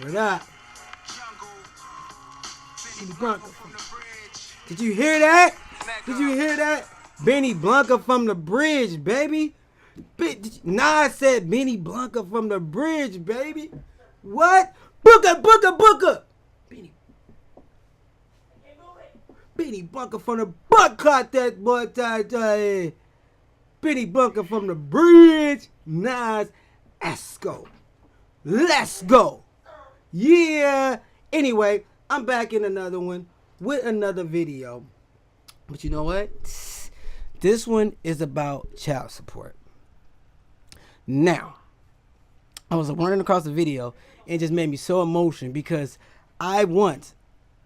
What up? Did you hear that? Did you hear that? Benny Blanca from the bridge, baby. Nas said Benny Blanca from the bridge, baby. What? Booker. Benny Blanca from the butt caught that boy. Benny Blanca from the bridge. Nas, Esco. Let's go. Yeah. Anyway, I'm back in another one with another video. But you know what? This one is about child support. Now, I was running across the video and it just made me so emotional because I once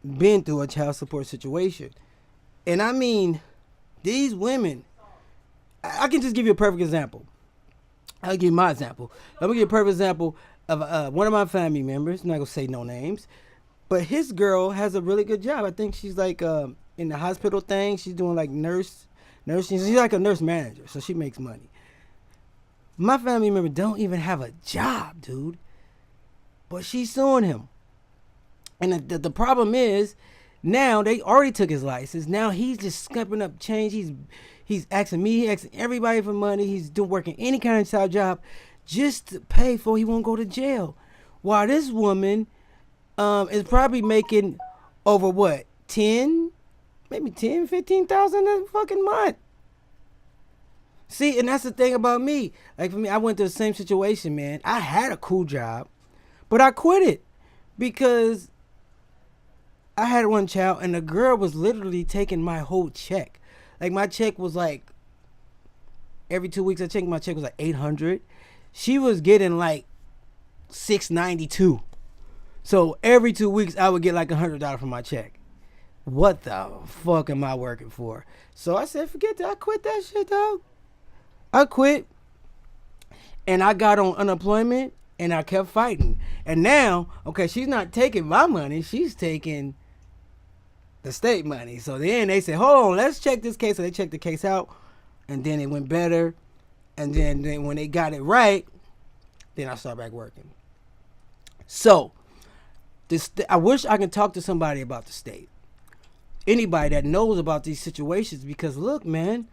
been through a child support situation. And I mean, these women, I can just give you a perfect example. I'll give you my example. Let me give you a perfect example of one of my family members. I'm not going to say no names. But his girl has a really good job. I think she's like in the hospital thing. She's doing like nursing. She's like a nurse manager, so she makes money. My family member don't even have a job, dude. But she's suing him. And the problem is, now they already took his license. Now he's just scupping up change. He's asking me, he's asking everybody for money. He's working any kind of side job just to pay for he won't go to jail. While this woman is probably making over what, 10, maybe 10, 15,000 a fucking month. See, and that's the thing about me. Like for me, I went through the same situation, man. I had a cool job, but I quit it because I had one child and the girl was literally taking my whole check. Like my check was like, every 2 weeks I checked, my check was like 800. She was getting like 692. So every 2 weeks I would get like $100 from my check. What the fuck am I working for? So I said, forget that. I quit that shit, dog. I quit. And I got on unemployment and I kept fighting. And now, okay, she's not taking my money. She's taking the state money. So then they said, hold on, let's check this case. So they checked the case out. And then it went better. And then when they got it right, then I started back working. So, I wish I could talk to somebody about the state. Anybody that knows about these situations. Because look, man,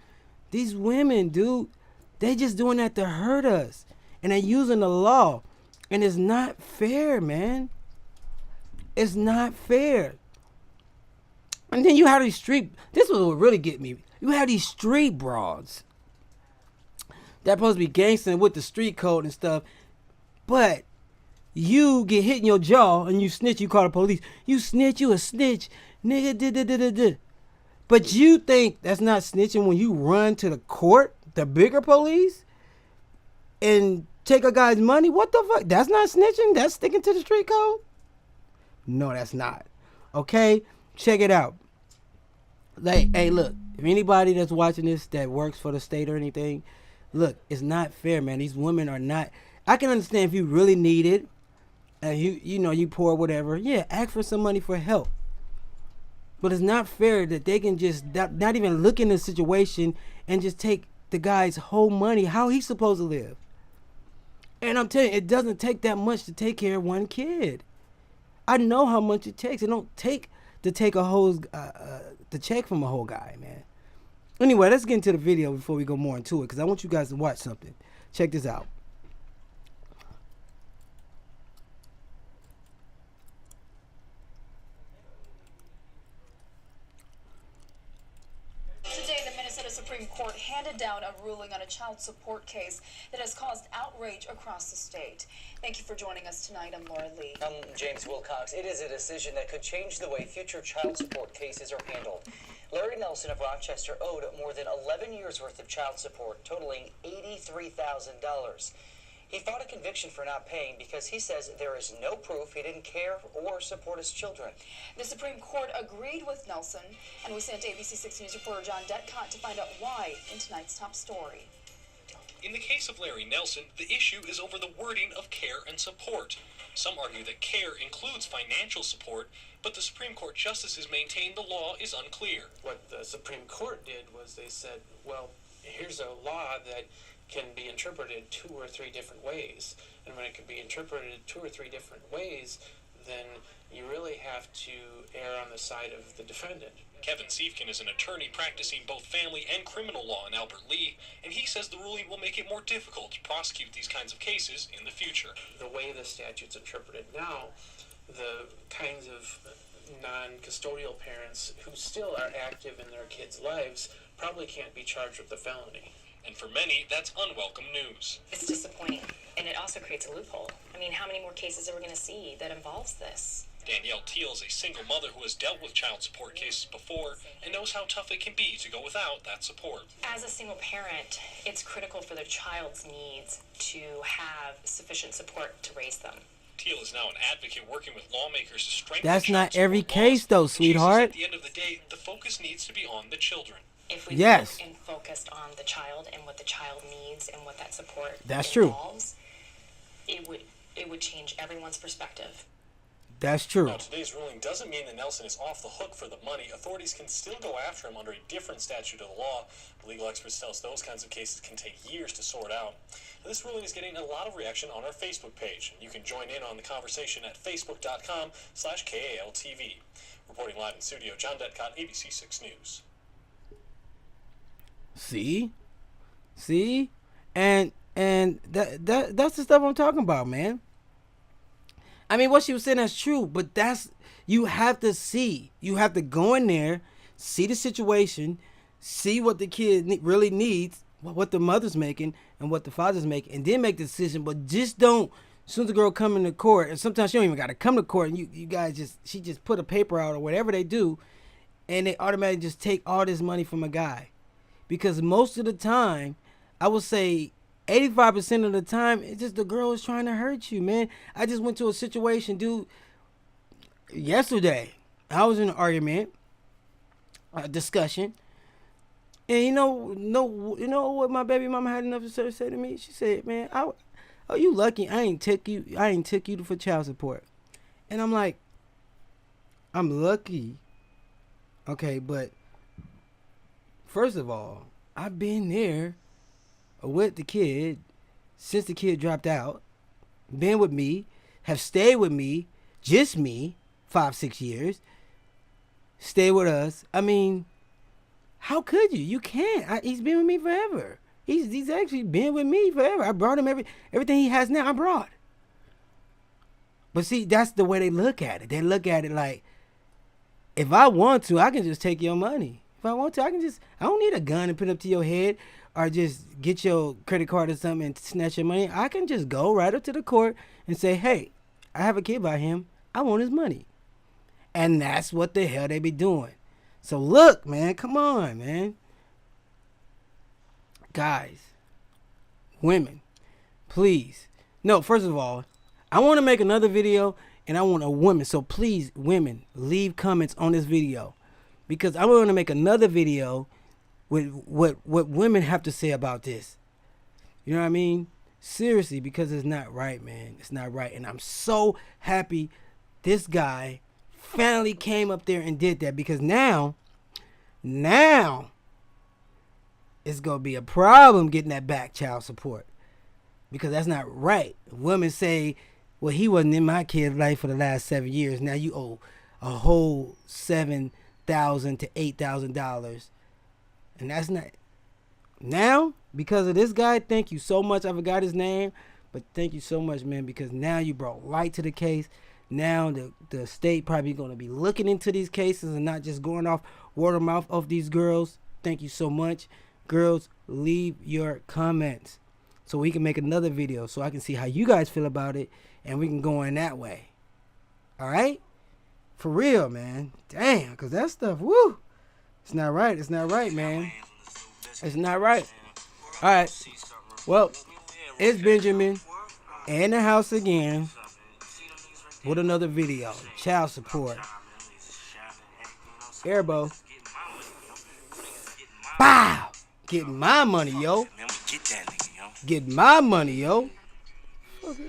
these women, dude, they just doing that to hurt us. And they're using the law. And it's not fair, man. It's not fair. And then you have these street, this was what really get me. You have these street broads that supposed to be gangstering with the street code and stuff. But you get hit in your jaw and you snitch, you call the police. You snitch, you a snitch. Nigga, But you think that's not snitching when you run to the court, the bigger police, and take a guy's money? What the fuck? That's not snitching? That's sticking to the street code? No, that's not. Okay? Check it out. Like, hey, look, if anybody that's watching this that works for the state or anything, look, it's not fair, man. These women are not. I can understand if you really need it, and you poor, whatever. Yeah, ask for some money for help. But it's not fair that they can just not even look in the situation and just take the guy's whole money. How he's supposed to live? And I'm telling you, it doesn't take that much to take care of one kid. I know how much it takes. It don't take to take a whole the check from a whole guy, man. Anyway, let's get into the video before we go more into it, because I want you guys to watch something. Check this out. Today, the Minnesota Supreme Court handed down a ruling on a child support case that has caused outrage across the state. Thank you for joining us tonight. I'm Laura Lee. I'm James Wilcox. It is a decision that could change the way future child support cases are handled. Larry Nelson of Rochester owed more than 11 years' worth of child support, totaling $83,000. He fought a conviction for not paying because he says there is no proof he didn't care or support his children. The Supreme Court agreed with Nelson, and we sent ABC 6 News reporter John Detcott to find out why in tonight's top story. In the case of Larry Nelson, the issue is over the wording of care and support. Some argue that care includes financial support, but the Supreme Court justices maintain the law is unclear. What the Supreme Court did was they said, well, here's a law that can be interpreted 2 or 3 different ways. And when it can be interpreted 2 or 3 different ways, then you really have to err on the side of the defendant. Kevin Siefkin is an attorney practicing both family and criminal law in Albert Lea, and he says the ruling will make it more difficult to prosecute these kinds of cases in the future. The way the statute's interpreted now, the kinds of non-custodial parents who still are active in their kids' lives probably can't be charged with a felony. And for many, that's unwelcome news. It's disappointing, and it also creates a loophole. I mean, how many more cases are we going to see that involves this? Danielle Teal is a single mother who has dealt with child support cases before and knows how tough it can be to go without that support. As a single parent, it's critical for their child's needs to have sufficient support to raise them. Teal is now an advocate working with lawmakers to strengthen That's child not support every laws. case, though, And she says sweetheart. At the end of the day, the focus needs to be on the children. If we Yes. look and focused on the child and what the child needs and what that support That's true. involves, it would change everyone's perspective. That's true. Now, today's ruling doesn't mean that Nelson is off the hook for the money. Authorities can still go after him under a different statute of the law. Legal experts tell us those kinds of cases can take years to sort out. This ruling is getting a lot of reaction on our Facebook page. You can join in on the conversation at facebook.com/KALTV. Reporting live in studio, John Detcott, ABC 6 News. See? And that's the stuff I'm talking about, man. I mean, what she was saying is true, but you have to see. You have to go in there, see the situation, see what the kid really needs, what the mother's making and what the father's making, and then make the decision. But just don't, as soon as the girl come into court, and sometimes she don't even got to come to court, and you guys she just put a paper out or whatever they do, and they automatically just take all this money from a guy. Because most of the time, I would say 85% of the time, it's just the girl is trying to hurt you, man. I just went to a situation, dude, yesterday. I was in an argument, a discussion, and you know what my baby mama had enough to say to me? She said, "Man, oh, you lucky I ain't took you for child support." And I'm like, I'm lucky. Okay, but first of all, I've been there with the kid since the kid dropped out, been with me, have stayed with me, just me, 5-6 years, stay with us. I mean, how could you? You can't. He's been with me forever. He's actually been with me forever. I brought him everything he has now. I brought. But see, that's the way they look at it. They look at it like, if I want to, I can just take your money. If I want to, I don't need a gun and put it up to your head or just get your credit card or something and snatch your money. I can just go right up to the court and say, hey, I have a kid by him. I want his money. And that's what the hell they be doing. So look, man, come on, man. Guys, women, please. No, first of all, I want to make another video and I want a woman. So please, women, leave comments on this video. Because I want to make another video with what women have to say about this. You know what I mean? Seriously, because it's not right, man. It's not right. And I'm so happy this guy finally came up there and did that. Because now it's going to be a problem getting that back child support. Because that's not right. Women say, well, he wasn't in my kid's life for the last 7 years. Now you owe a whole $7,000 to $8,000. And that's not. Now, because of this guy, thank you so much. I forgot his name. But thank you so much, man. Because now you brought light to the case. Now the state probably going to be looking into these cases and not just going off word of mouth of these girls. Thank you so much. Girls, leave your comments so we can make another video so I can see how you guys feel about it and we can go in that way. All right? For real, man. Damn, because that stuff, woo. It's not right. It's not right, man. It's not right. All right. Well, it's Benjamin in the house again with another video. Child support. Airbo. Bow. Getting my money, yo. Getting my money, yo. Okay.